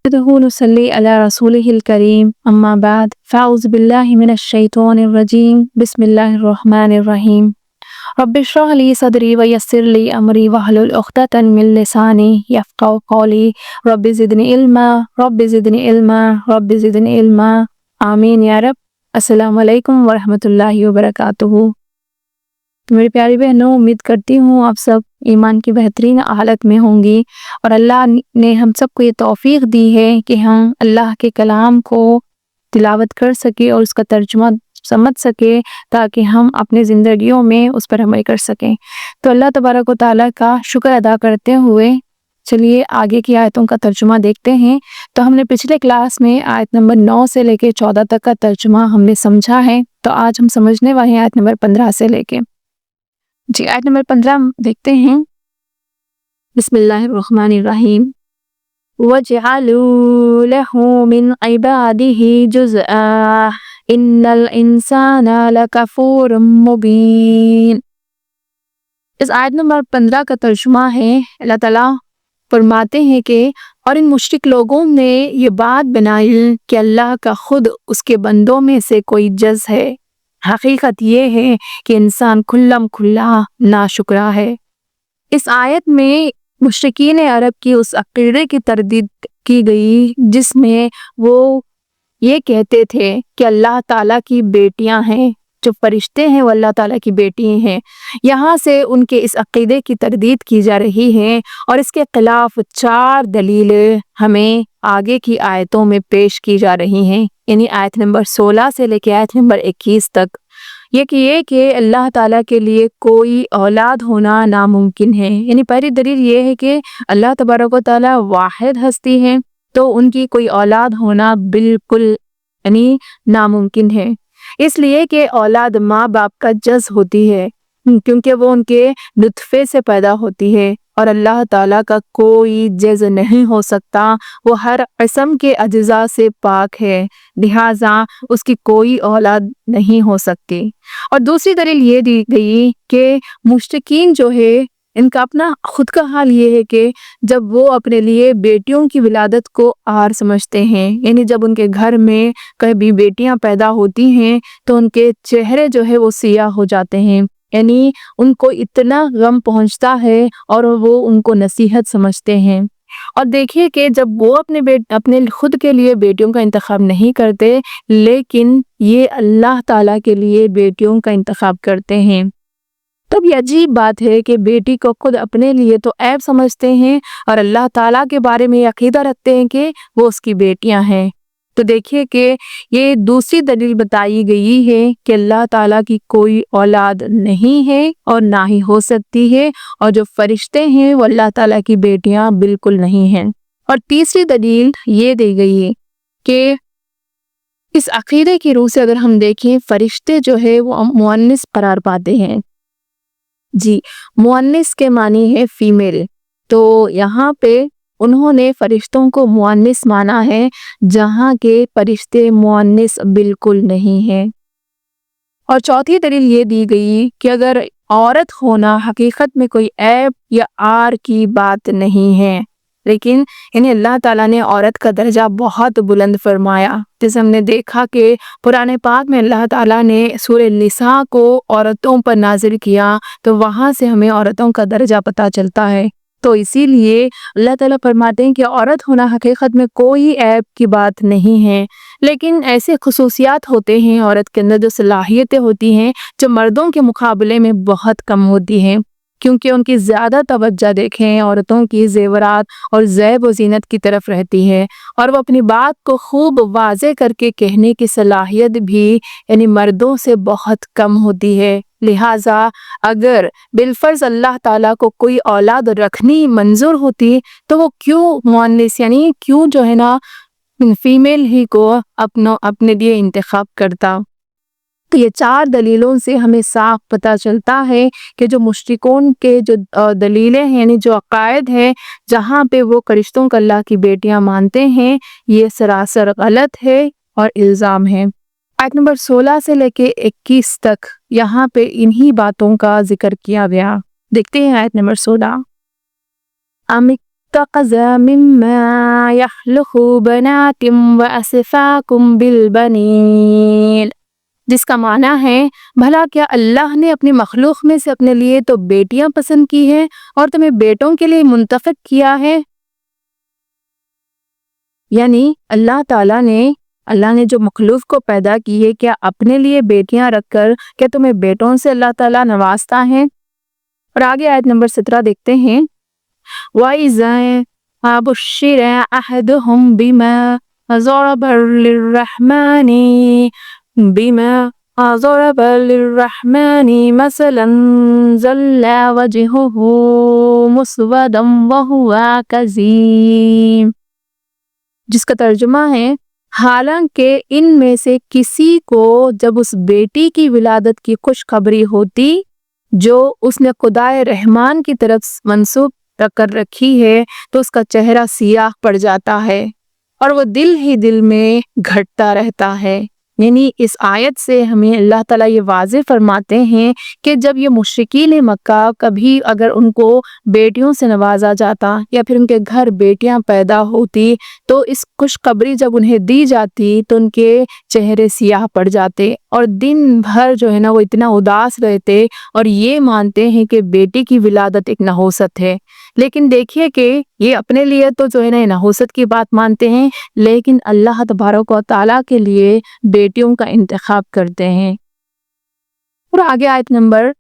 نصلي على رسوله الكريم أما بعد فأعوذ بالله من الشيطان الرجيم بسم الله الرحمن الرحيم رب اشرح لي صدري ويسر لي أمري واحلل عقدة من لساني يفقهوا قولي رب زدني علما رب زدني علما رب زدني علما آمین یا رب۔ السلام علیکم ورحمۃ اللہ وبرکاتہ۔ تو میری پیاری بہنوں، امید کرتی ہوں آپ سب ایمان کی بہترین حالت میں ہوں گی، اور اللہ نے ہم سب کو یہ توفیق دی ہے کہ ہم اللہ کے کلام کو تلاوت کر سکیں اور اس کا ترجمہ سمجھ سکیں، تاکہ ہم اپنی زندگیوں میں اس پر عمل کر سکیں۔ تو اللہ تبارک و تعالیٰ کا شکر ادا کرتے ہوئے چلیے آگے کی آیتوں کا ترجمہ دیکھتے ہیں۔ تو ہم نے پچھلے کلاس میں آیت نمبر 9 سے لے کے 14 تک کا ترجمہ ہم نے سمجھا ہے، تو آج ہم سمجھنے والے ہیں آیت نمبر 15 سے لے کے۔ آیت نمبر 15 دیکھتے ہیں۔ بسم اللہ الرحمن الرحیم۔ وَجَعَلُوا لَهُ مِنْ عِبَادِهِ جُزْءًا إِنَّ الْإِنسَانَ لَكَفُورٌ مُبِينٌ۔ اس آیت نمبر 15 کا ترجمہ ہے، اللہ تعالیٰ فرماتے ہیں کہ اور ان مشرک لوگوں نے یہ بات بنائی کہ اللہ کا خود اس کے بندوں میں سے کوئی جز ہے۔ حقیقت یہ ہے کہ انسان کھلم کھلا ناشکرا ہے۔ اس آیت میں مشرکین عرب کی اس عقیدے کی تردید کی گئی جس میں وہ یہ کہتے تھے کہ اللہ تعالیٰ کی بیٹیاں ہیں، جو فرشتے ہیں وہ اللہ تعالیٰ کی بیٹی ہیں۔ یہاں سے ان کے اس عقیدے کی تردید کی جا رہی ہے، اور اس کے خلاف 4 دلیلیں ہمیں آگے کی آیتوں میں پیش کی جا رہی ہیں، یعنی آیت نمبر 16 سے لے کے آیت نمبر 21 تک۔ یہ کہ اللہ تعالیٰ کے لیے کوئی اولاد ہونا ناممکن ہے، یعنی پہلی دلیل یہ ہے کہ اللہ تبارک و تعالیٰ واحد ہستی ہے، تو ان کی کوئی اولاد ہونا بالکل یعنی ناممکن ہے، اس لیے کہ اولاد ماں باپ کا جز ہوتی ہے، کیونکہ وہ ان کے نطفے سے پیدا ہوتی ہے، اور اللہ تعالیٰ کا کوئی جز نہیں ہو سکتا، وہ ہر قسم کے اجزاء سے پاک ہے، لہٰذا اس کی کوئی اولاد نہیں ہو سکتی۔ اور دوسری دلیل یہ دی گئی کہ مشرکین جو ہے ان کا اپنا خود کا حال یہ ہے کہ جب وہ اپنے لیے بیٹیوں کی ولادت کو عار سمجھتے ہیں، یعنی جب ان کے گھر میں کبھی بیٹیاں پیدا ہوتی ہیں تو ان کے چہرے جو ہے وہ سیاہ ہو جاتے ہیں، یعنی ان کو اتنا غم پہنچتا ہے اور وہ ان کو نصیحت سمجھتے ہیں۔ اور دیکھیے کہ جب وہ اپنے خود کے لیے بیٹیوں کا انتخاب نہیں کرتے، لیکن یہ اللہ تعالیٰ کے لیے بیٹیوں کا انتخاب کرتے ہیں، تب یہ عجیب بات ہے کہ بیٹی کو خود اپنے لیے تو عیب سمجھتے ہیں، اور اللہ تعالیٰ کے بارے میں یہ عقیدہ رکھتے ہیں کہ وہ اس کی بیٹیاں ہیں۔ تو دیکھیے کہ یہ دوسری دلیل بتائی گئی ہے کہ اللہ تعالیٰ کی کوئی اولاد نہیں ہے اور نہ ہی ہو سکتی ہے، اور جو فرشتے ہیں وہ اللہ تعالیٰ کی بیٹیاں بالکل نہیں ہیں۔ اور تیسری دلیل یہ دی گئی ہے کہ اس عقیدے کی روح سے اگر ہم دیکھیں، فرشتے جو ہے وہ مؤنث قرار پاتے ہیں۔ مؤنث کے معنی ہے فیمیل، تو یہاں پہ انہوں نے فرشتوں کو مؤنث مانا ہے، جہاں کے فرشتے مؤنث بالکل نہیں ہیں۔ اور چوتھی دلیل یہ دی گئی کہ اگر عورت ہونا حقیقت میں کوئی عیب یا عار کی بات نہیں ہے، لیکن یعنی اللہ تعالیٰ نے عورت کا درجہ بہت بلند فرمایا، جیسے ہم نے دیکھا کہ قرآن پاک میں اللہ تعالیٰ نے سورہ نساء کو عورتوں پر نازل کیا، تو وہاں سے ہمیں عورتوں کا درجہ پتہ چلتا ہے۔ تو اسی لیے اللہ تعالیٰ فرماتے ہیں کہ عورت ہونا حقیقت میں کوئی عیب کی بات نہیں ہے، لیکن ایسے خصوصیات ہوتے ہیں عورت کے اندر، جو صلاحیتیں ہوتی ہیں جو مردوں کے مقابلے میں بہت کم ہوتی ہیں، کیونکہ ان کی زیادہ توجہ دیکھیں عورتوں کی زیورات اور زیب و زینت کی طرف رہتی ہے، اور وہ اپنی بات کو خوب واضح کر کے کہنے کی صلاحیت بھی یعنی مردوں سے بہت کم ہوتی ہے۔ لہٰذا اگر بالفرض اللہ تعالیٰ کو کوئی اولاد رکھنی منظور ہوتی تو وہ کیوں مؤنث یعنی کیوں جو ہے نا فیمیل ہی کو اپنے لیے انتخاب کرتا۔ تو یہ 4 دلیلوں سے ہمیں صاف پتہ چلتا ہے کہ جو مشرکون کے جو دلیلیں ہیں یعنی جو عقائد ہیں جہاں پہ وہ فرشتوں کو اللہ کی بیٹیاں مانتے ہیں، یہ سراسر غلط ہے اور الزام ہے۔ آیت نمبر 16 سے لے کے 21 تک یہاں پہ انہی باتوں کا ذکر کیا گیا۔ دیکھتے ہیں آیت نمبر 16۔ أَمِ اتخذ مما يخلق بنات وأصفاكم بالبنین، جس کا معنی ہے بھلا کیا اللہ نے اپنی مخلوق میں سے اپنے لیے تو بیٹیاں پسند کی ہیں اور تمہیں بیٹوں کے لیے منتخب کیا ہے؟ یعنی اللہ نے جو مخلوق کو پیدا کی ہے، کیا اپنے لیے بیٹیاں رکھ کر کیا تمہیں بیٹوں سے اللہ تعالیٰ نوازتا ہے؟ اور آگے آیت نمبر 17 دیکھتے ہیں، وَإِذَا بُشِّرَ أَحَدُهُم بِمَا ضَرَبَ لِلرَّحْمَنِ مَثَلًا ظَلَّ وَجْهُهُ مُسْوَدًّا وَهُوَ كَظِيمٌ، جس کا ترجمہ ہے حالانکہ ان میں سے کسی کو جب اس بیٹی کی ولادت کی خوشخبری ہوتی جو اس نے خدائے رحمان کی طرف منسوب کر رکھی ہے تو اس کا چہرہ سیاہ پڑ جاتا ہے اور وہ دل ہی دل میں گھٹتا رہتا ہے۔ یعنی اس آیت سے ہمیں اللہ تعالیٰ یہ واضح فرماتے ہیں کہ جب یہ مشرکین مکہ کبھی اگر ان کو بیٹیوں سے نوازا جاتا یا پھر ان کے گھر بیٹیاں پیدا ہوتی تو اس خوشخبری جب انہیں دی جاتی تو ان کے چہرے سیاہ پڑ جاتے اور دن بھر جو ہے نا وہ اتنا اداس رہتے اور یہ مانتے ہیں کہ بیٹی کی ولادت ایک نحوست ہے۔ لیکن دیکھیے کہ یہ اپنے لیے تو جو ہے نا نحوست کی بات مانتے ہیں، لیکن اللہ تبارک و تعالیٰ کے لیے بیٹیوں کا انتخاب کرتے ہیں۔ اور آگے آیت نمبر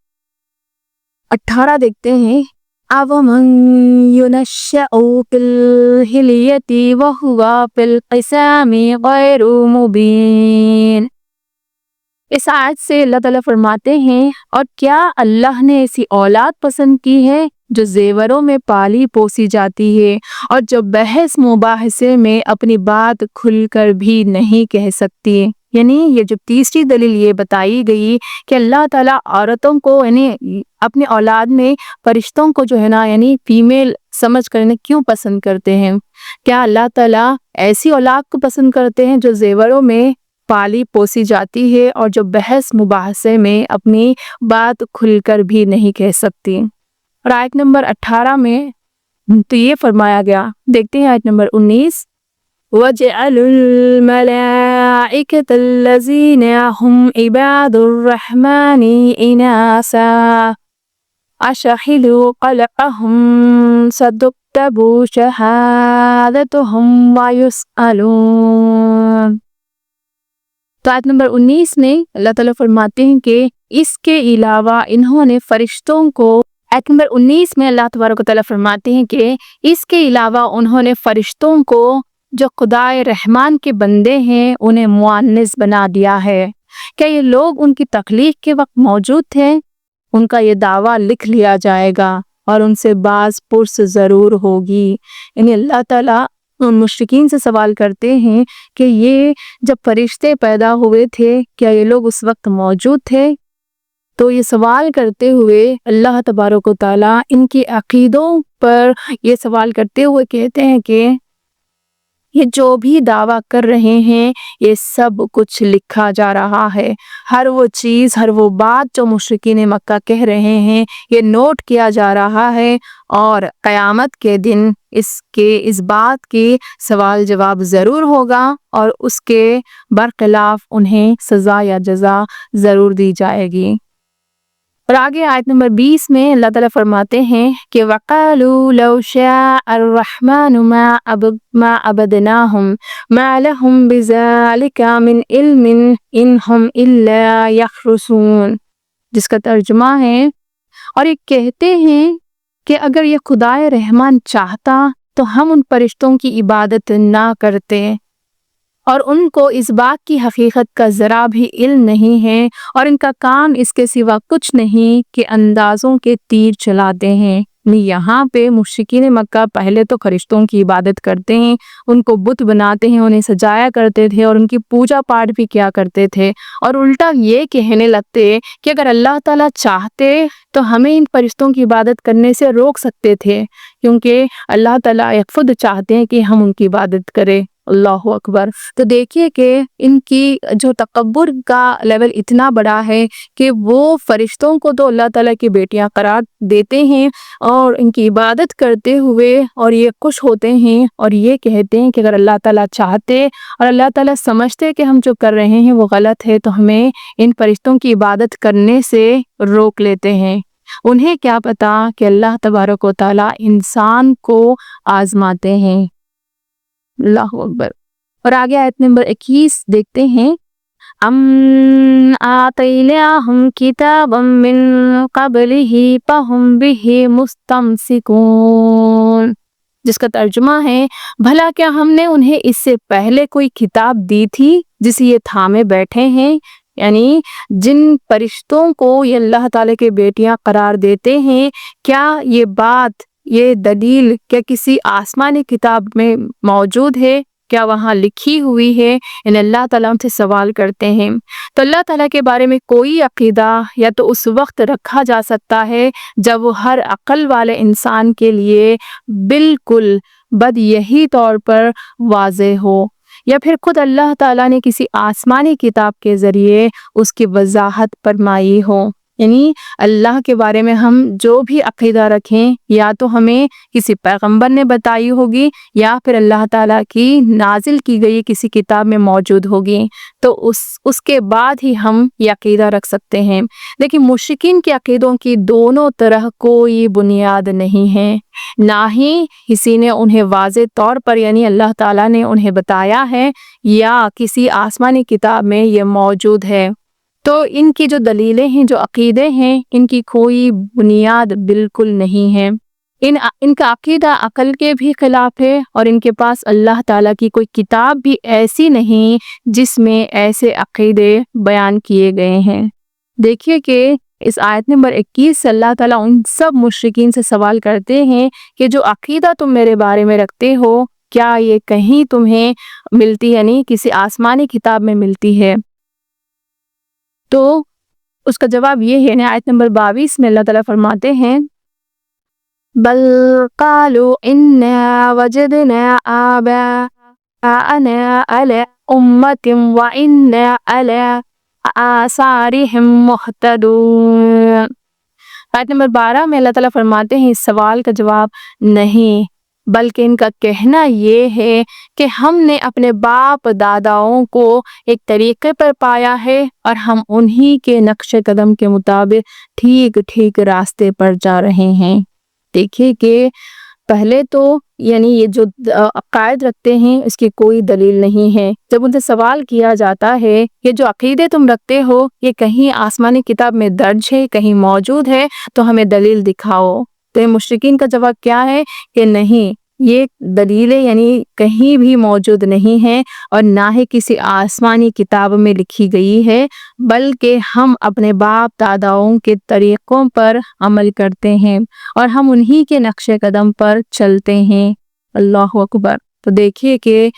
18 دیکھتے ہیں، أَوَمَن يُنَشَّأُ فِي الْحِلْيَةِ وَهُوَ فِي الْخِصَامِ غَيْرُ مُبِينٍ۔ اس آیت سے اللہ تعالیٰ فرماتے ہیں، اور کیا اللہ نے ایسی اولاد پسند کی ہے جو زیوروں میں پالی پوسی جاتی ہے اور جو بحث مباحثے میں اپنی بات کھل کر بھی نہیں کہہ سکتی؟ یعنی یہ جو تیسری دلیل یہ بتائی گئی کہ اللہ تعالیٰ عورتوں کو یعنی اپنے اولاد میں فرشتوں کو جو ہے نا یعنی فیمیل سمجھ کر کیوں پسند کرتے ہیں؟ کیا اللہ تعالیٰ ایسی اولاد کو پسند کرتے ہیں جو زیوروں میں پالی پوسی جاتی ہے اور جو بحث مباحثے میں اپنی بات کھل کر بھی نہیں کہہ سکتی؟ اور آیت نمبر 18 میں تو یہ فرمایا گیا، دیکھتے ہیں آیت نمبر 19، وَجَعَلُوا الْمَلَائِكَةَ الَّذِينَ هُمْ عِبَادُ الرَّحْمَنِ إِنَاثًا أَشَهِدُوا خَلْقَهُمْ سَتُكْتَبُ شَهَادَتُهُمْ وَيُسْأَلُونَ۔ تو آیت نمبر 19 میں اللہ تعالیٰ فرماتے ہیں کہ اس کے علاوہ انہوں نے فرشتوں کو، آیت نمبر 19 میں اللہ تبارک و تعالیٰ فرماتے ہیں کہ اس کے علاوہ انہوں نے فرشتوں کو جو خدائے رحمان کے بندے ہیں انہیں مؤنث بنا دیا ہے۔ کیا یہ لوگ ان کی تخلیق کے وقت موجود تھے؟ ان کا یہ دعویٰ لکھ لیا جائے گا اور ان سے باز پرس ضرور ہوگی۔ یعنی اللہ تعالیٰ ان مشرکین سے سوال کرتے ہیں کہ یہ جب فرشتے پیدا ہوئے تھے کیا یہ لوگ اس وقت موجود تھے؟ تو یہ سوال کرتے ہوئے اللہ تبارک و تعالیٰ ان کی عقیدوں پر یہ سوال کرتے ہوئے کہتے ہیں کہ یہ جو بھی دعویٰ کر رہے ہیں یہ سب کچھ لکھا جا رہا ہے، ہر وہ چیز، ہر وہ بات جو مشرکین مکہ کہہ رہے ہیں یہ نوٹ کیا جا رہا ہے، اور قیامت کے دن اس بات کی سوال جواب ضرور ہوگا اور اس کے برخلاف انہیں سزا یا جزا ضرور دی جائے گی۔ اور آگے آیت نمبر 20 میں اللہ تعالیٰ فرماتے ہیں کہ وَقَالُوا لَوْ شَاءَ الرَّحْمَنُ مَا عَبَدْنَاهُمْ مَا لَهُمْ بِذَلِكَ مِنْ عِلْمٍ إِنْ هُمْ إِلَّا يَخْرُصُونَ، جس کا ترجمہ ہے، اور یہ کہتے ہیں کہ اگر یہ خدائے رحمان چاہتا تو ہم ان فرشتوں کی عبادت نہ کرتے، اور ان کو اس بات کی حقیقت کا ذرا بھی علم نہیں ہے اور ان کا کام اس کے سوا کچھ نہیں کہ اندازوں کے تیر چلاتے ہیں۔ یہاں پہ مشرکین مکہ پہلے تو فرشتوں کی عبادت کرتے ہیں، ان کو بت بناتے ہیں، انہیں سجایا کرتے تھے اور ان کی پوجا پاٹ بھی کیا کرتے تھے، اور الٹا یہ کہنے لگتے کہ اگر اللہ تعالیٰ چاہتے تو ہمیں ان فرشتوں کی عبادت کرنے سے روک سکتے تھے، کیونکہ اللہ تعالیٰ خود چاہتے ہیں کہ ہم ان کی عبادت کریں۔ اللہ اکبر۔ تو دیکھیے کہ ان کی جو تکبر کا لیول اتنا بڑا ہے کہ وہ فرشتوں کو تو اللہ تعالیٰ کی بیٹیاں قرار دیتے ہیں اور ان کی عبادت کرتے ہوئے اور یہ خوش ہوتے ہیں اور یہ کہتے ہیں کہ اگر اللہ تعالیٰ چاہتے اور اللہ تعالیٰ سمجھتے کہ ہم جو کر رہے ہیں وہ غلط ہے تو ہمیں ان فرشتوں کی عبادت کرنے سے روک لیتے ہیں۔ انہیں کیا پتا کہ اللہ تبارک و تعالیٰ انسان کو آزماتے ہیں۔ اللہ اکبر۔ اور آگے آیت نمبر 21 دیکھتے ہیں، ام آتیناہم کتابا من قبلہ فہم بہ مستمسکون، جس کا ترجمہ ہے بھلا کیا ہم نے انہیں اس سے پہلے کوئی کتاب دی تھی جسے یہ تھامے بیٹھے ہیں؟ یعنی جن فرشتوں کو یہ اللہ تعالیٰ کے بیٹیاں قرار دیتے ہیں، کیا یہ بات، یہ دلیل کیا کسی آسمانی کتاب میں موجود ہے؟ کیا وہاں لکھی ہوئی ہے؟ ان اللہ تعالیٰ ہم سے سوال کرتے ہیں۔ تو اللہ تعالیٰ کے بارے میں کوئی عقیدہ یا تو اس وقت رکھا جا سکتا ہے جب وہ ہر عقل والے انسان کے لیے بالکل بدیہی طور پر واضح ہو، یا پھر خود اللہ تعالیٰ نے کسی آسمانی کتاب کے ذریعے اس کی وضاحت فرمائی ہو۔ یعنی اللہ کے بارے میں ہم جو بھی عقیدہ رکھیں یا تو ہمیں کسی پیغمبر نے بتائی ہوگی یا پھر اللہ تعالیٰ کی نازل کی گئی کسی کتاب میں موجود ہوگی، تو اس کے بعد ہی ہم یہ عقیدہ رکھ سکتے ہیں۔ لیکن مشرکین کے عقیدوں کی دونوں طرح کوئی بنیاد نہیں ہے، نہ ہی کسی نے انہیں واضح طور پر یعنی اللہ تعالیٰ نے انہیں بتایا ہے یا کسی آسمانی کتاب میں یہ موجود ہے۔ تو ان کی جو دلیلیں ہیں، جو عقیدے ہیں، ان کی کوئی بنیاد بالکل نہیں ہے۔ ان کا عقیدہ عقل کے بھی خلاف ہے اور ان کے پاس اللہ تعالیٰ کی کوئی کتاب بھی ایسی نہیں جس میں ایسے عقیدے بیان کیے گئے ہیں۔ دیکھیے کہ اس آیت نمبر 21 سے اللہ تعالیٰ ان سب مشرکین سے سوال کرتے ہیں کہ جو عقیدہ تم میرے بارے میں رکھتے ہو، کیا یہ کہیں تمہیں ملتی ہے؟ یعنی کسی آسمانی کتاب میں ملتی ہے؟ تو اس کا جواب یہ ہے، آیت نمبر 22 میں اللہ تعالیٰ فرماتے ہیں، بل قالوا انا وجدنا آباءنا علی امۃ وانا علی آثارہم مہتدون۔ آیت نمبر 12 میں اللہ تعالیٰ فرماتے ہیں اس سوال کا جواب نہیں، بلکہ ان کا کہنا یہ ہے کہ ہم نے اپنے باپ داداؤں کو ایک طریقے پر پایا ہے اور ہم انہی کے نقش قدم کے مطابق ٹھیک ٹھیک راستے پر جا رہے ہیں۔ دیکھیے کہ پہلے تو یعنی یہ جو عقائد رکھتے ہیں اس کی کوئی دلیل نہیں ہے۔ جب ان سے سوال کیا جاتا ہے کہ جو عقیدے تم رکھتے ہو یہ کہیں آسمانی کتاب میں درج ہے، کہیں موجود ہے، تو ہمیں دلیل دکھاؤ۔ تو مشرکین کا جواب کیا ہے کہ نہیں، یہ دلیلیں یعنی کہیں بھی موجود نہیں ہیں اور نہ ہی کسی آسمانی کتاب میں لکھی گئی ہے، بلکہ ہم اپنے باپ داداؤں کے طریقوں پر عمل کرتے ہیں اور ہم انہی کے نقش قدم پر چلتے ہیں۔ اللہ اکبر۔ تو دیکھیے کہ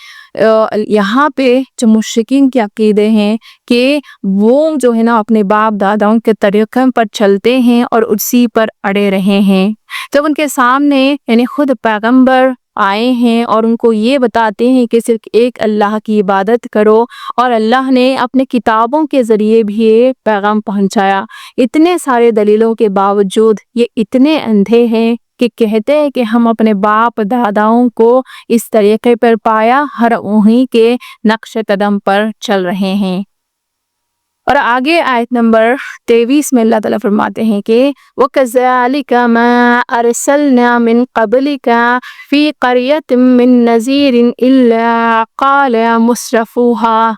یہاں پہ جو مشرکین کے عقیدے ہیں کہ وہ جو ہے نا اپنے باپ داداؤں کے طریقوں پر چلتے ہیں اور اسی پر اڑے رہے ہیں۔ جب ان کے سامنے یعنی خود پیغمبر آئے ہیں اور ان کو یہ بتاتے ہیں کہ صرف ایک اللہ کی عبادت کرو، اور اللہ نے اپنے کتابوں کے ذریعے بھی یہ پیغام پہنچایا، اتنے سارے دلیلوں کے باوجود یہ اتنے اندھے ہیں کہ کہتے ہیں کہ ہم اپنے باپ داداؤں کو اس طریقے پر پایا، ہر انہی کے نقش قدم پر چل رہے ہیں۔ اور آگے آیت نمبر 23 میں اللہ تعالیٰ فرماتے ہیں کہ وَكَذَلِكَ مَا أَرْسَلْنَا مِن قَبْلِكَ فِي قَرْيَةٍ مِّن نَذِيرٍ إِلَّا قَالَ مُسْرَفُوهَا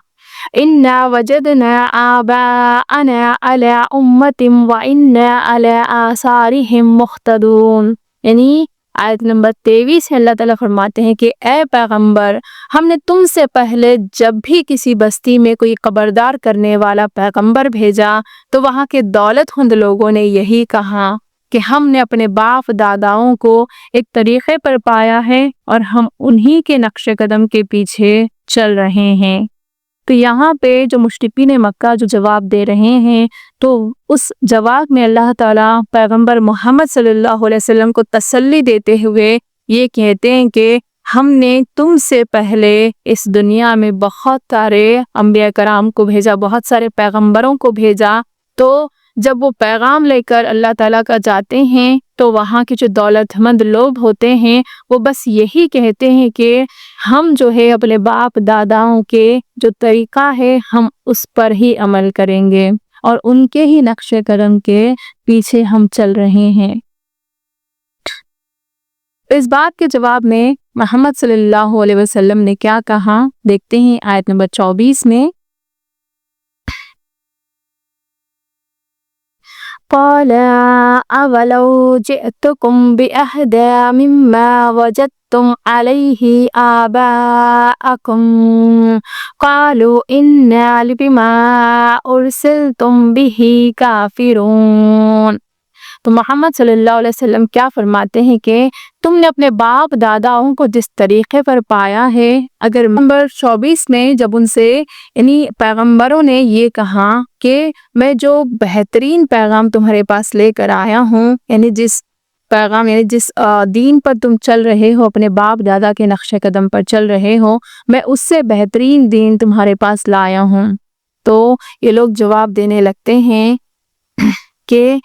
إِنَّا وَجَدْنَا آبَاءَنَا عَلَى أُمَّةٍ وَإِنَّا عَلَى آثَارِهِمْ مُهْتَدُونَ۔ یعنی آیت نمبر 23 ہے اللہ تعالیٰ فرماتے ہیں کہ اے پیغمبر، ہم نے تم سے پہلے جب بھی کسی بستی میں کوئی خبردار کرنے والا پیغمبر بھیجا تو وہاں کے دولت مند لوگوں نے یہی کہا کہ ہم نے اپنے باپ داداؤں کو ایک طریقے پر پایا ہے اور ہم انہی کے نقش قدم کے پیچھے چل رہے ہیں۔ تو یہاں پہ جو مشرکین مکہ جو جواب دے رہے ہیں، تو اس جواب میں اللہ تعالیٰ پیغمبر محمد صلی اللہ علیہ وسلم کو تسلی دیتے ہوئے یہ کہتے ہیں کہ ہم نے تم سے پہلے اس دنیا میں بہت سارے انبیاء کرام کو بھیجا، بہت سارے پیغمبروں کو بھیجا، تو جب وہ پیغام لے کر اللہ تعالیٰ کا جاتے ہیں تو وہاں کے جو دولت مند لوگ ہوتے ہیں وہ بس یہی کہتے ہیں کہ ہم جو ہے اپنے باپ داداؤں کے جو طریقہ ہے ہم اس پر ہی عمل کریں گے اور ان کے ہی نقش قدم کے پیچھے ہم چل رہے ہیں۔ اس بات کے جواب میں محمد صلی اللہ علیہ وسلم نے کیا کہا، دیکھتے ہیں آیت نمبر 24 میں۔ قَالَ أَوَلَوْ جِئْتُكُمْ بِأَهْدَىٰ مِمَّا وَجَدتُّمْ عَلَيْهِ آبَاءَكُمْ قَالُوا إِنَّا بِمَا أُرْسِلْتُمْ بِهِ كَافِرُونَ۔ تو محمد صلی اللہ علیہ وسلم کیا فرماتے ہیں کہ تم نے اپنے باپ داداؤں کو جس طریقے پر پایا ہے، اگر نمبر 24 میں جب ان سے یعنی پیغمبروں نے یہ کہا کہ میں جو بہترین پیغام تمہارے پاس لے کر آیا ہوں، یعنی جس دین پر تم چل رہے ہو، اپنے باپ دادا کے نقش قدم پر چل رہے ہو، میں اس سے بہترین دین تمہارے پاس لایا ہوں، تو یہ لوگ جواب دینے لگتے ہیں کہ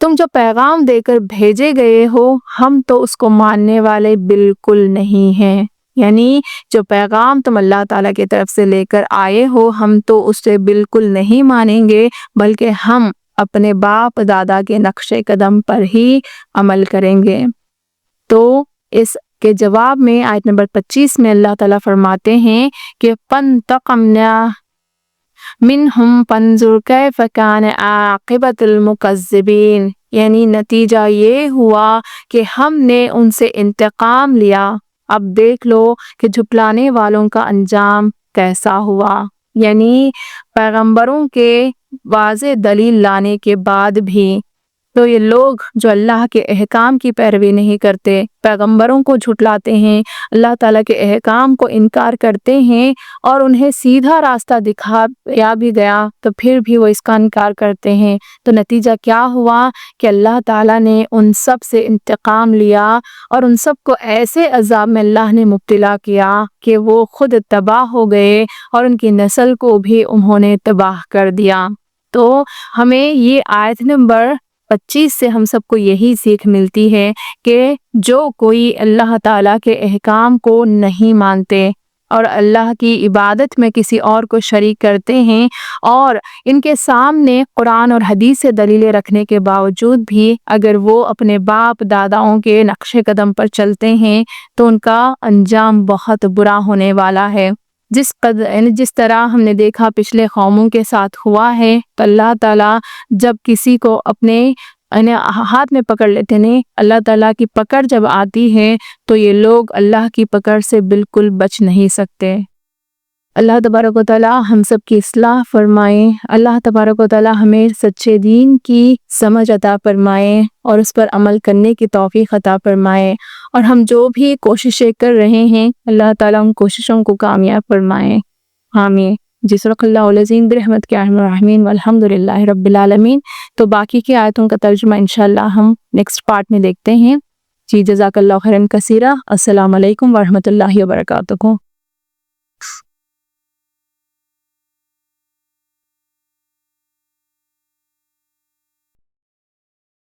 تم جو پیغام دے کر بھیجے گئے ہو ہم تو اس کو ماننے والے بالکل نہیں ہیں، یعنی جو پیغام تم اللہ تعالیٰ کی طرف سے لے کر آئے ہو ہم تو اسے بالکل نہیں مانیں گے، بلکہ ہم اپنے باپ دادا کے نقش قدم پر ہی عمل کریں گے۔ تو اس کے جواب میں آیت نمبر 25 میں اللہ تعالیٰ فرماتے ہیں کہ فَانْتَقَمْنَا مِنْهُمْ فَانْظُرْ كَيْفَ كَانَ عَاقِبَةُ الْمُكَذِّبِينَ، یعنی نتیجہ یہ ہوا کہ ہم نے ان سے انتقام لیا، اب دیکھ لو کہ جھٹلانے والوں کا انجام کیسا ہوا۔ یعنی پیغمبروں کے واضح دلیل لانے کے بعد بھی تو یہ لوگ جو اللہ کے احکام کی پیروی نہیں کرتے، پیغمبروں کو جھٹلاتے ہیں، اللہ تعالیٰ کے احکام کو انکار کرتے ہیں اور انہیں سیدھا راستہ دکھایا بھی گیا تو پھر بھی وہ اس کا انکار کرتے ہیں، تو نتیجہ کیا ہوا کہ اللہ تعالیٰ نے ان سب سے انتقام لیا اور ان سب کو ایسے عذاب میں اللہ نے مبتلا کیا کہ وہ خود تباہ ہو گئے اور ان کی نسل کو بھی انہوں نے تباہ کر دیا۔ تو ہمیں یہ آیت نمبر 25 سے ہم سب کو یہی سیکھ ملتی ہے کہ جو کوئی اللہ تعالیٰ کے احکام کو نہیں مانتے اور اللہ کی عبادت میں کسی اور کو شریک کرتے ہیں اور ان کے سامنے قرآن اور حدیث سے دلیلیں رکھنے کے باوجود بھی اگر وہ اپنے باپ داداؤں کے نقش قدم پر چلتے ہیں تو ان کا انجام بہت برا ہونے والا ہے۔ جس طرح ہم نے دیکھا پچھلے قوموں کے ساتھ ہوا ہے، تو اللہ تعالیٰ جب کسی کو اپنے ہاتھ میں پکڑ لیتے ہیں، اللہ تعالیٰ کی پکڑ جب آتی ہے تو یہ لوگ اللہ کی پکڑ سے بالکل بچ نہیں سکتے۔ اللہ تبارک و تعالیٰ ہم سب کی اصلاح فرمائے، اللہ تبارک و تعالیٰ ہمیں سچے دین کی سمجھ عطا فرمائے اور اس پر عمل کرنے کی توفیق عطا فرمائے، اور ہم جو بھی کوششیں کر رہے ہیں اللہ تعالیٰ ان کوششوں کو کامیاب فرمائے، آمین۔ صدق اللہ العظیم برحمتہ یا ارحم الراحمین والحمد للہ رب العالمین۔ تو باقی کی آیتوں کا ترجمہ انشاءاللہ ہم نیکسٹ پارٹ میں دیکھتے ہیں۔ جزاک اللہ خیرا کثیرا۔ السلام علیکم ورحمۃ اللہ وبرکاتہ۔